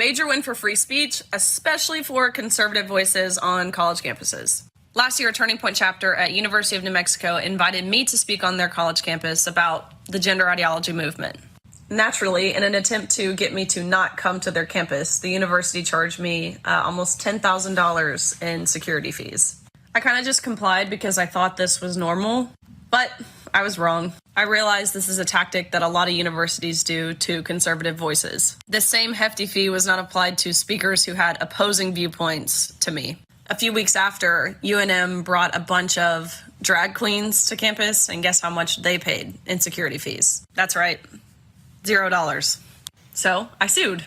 major win for free speech, especially for conservative voices on college campuses. Last year, a Turning Point chapter at University of New Mexico invited me to speak on their college campus about the gender ideology movement. Naturally, in an attempt to get me to not come to their campus, the university charged me almost $10,000 in security fees. I kind of just complied because I thought this was normal, but I was wrong. I realized this is a tactic that a lot of universities do to conservative voices. This same hefty fee was not applied to speakers who had opposing viewpoints to me. A few weeks after, UNM brought a bunch of drag queens to campus, and guess how much they paid in security fees? That's right, $0. So I sued.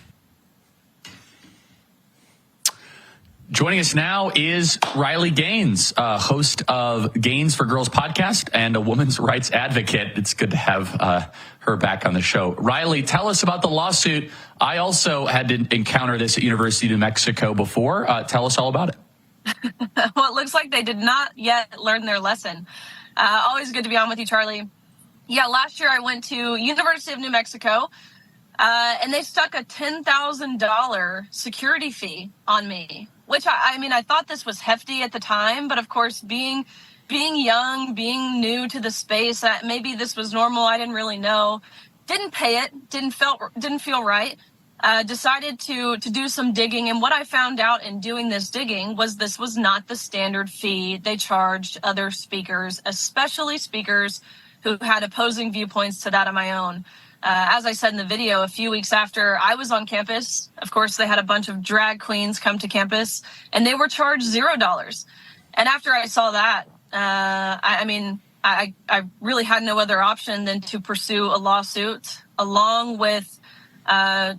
Joining us now is Riley Gaines, host of Gaines for Girls podcast and a women's rights advocate. It's good to have her back on the show. Riley, tell us about the lawsuit. I also had to encounter this at University of New Mexico before. Tell us all about it. Well, it looks like they did not yet learn their lesson. Always good to be on with you, Charlie. Yeah, last year I went to University of New Mexico, and they stuck a $10,000 security fee on me, which I thought this was hefty at the time, but of course, being young, being new to the space, maybe this was normal. I didn't really know. Didn't pay it. Didn't feel right. Decided to do some digging, and what I found out in doing this digging was this was not the standard fee they charged other speakers, especially speakers who had opposing viewpoints to that of my own. As I said in the video, a few weeks after I was on campus, of course, they had a bunch of drag queens come to campus, and they were charged $0. And after I saw that, I really had no other option than to pursue a lawsuit along with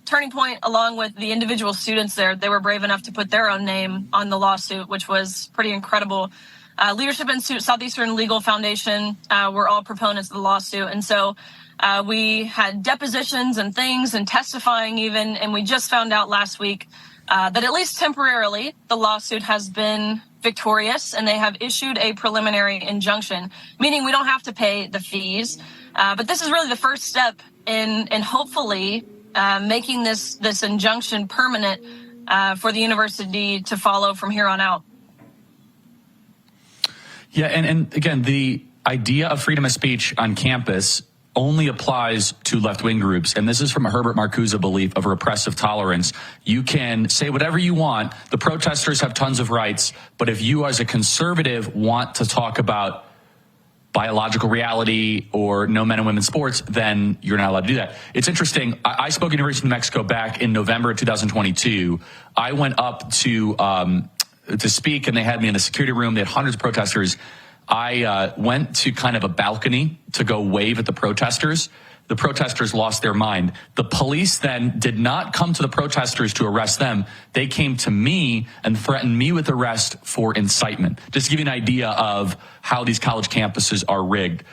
Turning Point, along with the individual students there. They were brave enough to put their own name on the lawsuit, which was pretty incredible. Leadership Institute, Southeastern Legal Foundation were all proponents of the lawsuit. And so we had depositions and things and testifying even, and we just found out last week that at least temporarily the lawsuit has been victorious, and they have issued a preliminary injunction, meaning we don't have to pay the fees. But this is really the first step in hopefully making this injunction permanent for the university to follow from here on out. Yeah, and again, the idea of freedom of speech on campus only applies to left-wing groups, and this is from a Herbert Marcuse belief of repressive tolerance. You can say whatever you want. The protesters have tons of rights, but if you as a conservative want to talk about biological reality or no men and women sports, then you're not allowed to do that. It's interesting. I spoke at University of New Mexico back in November of 2022. I went up to speak, and they had me in the security room. They had hundreds of protesters. I went to kind of a balcony to go wave at the protesters. The protesters lost their mind. The police then did not come to the protesters to arrest them. They came to me and threatened me with arrest for incitement. Just to give you an idea of how these college campuses are rigged.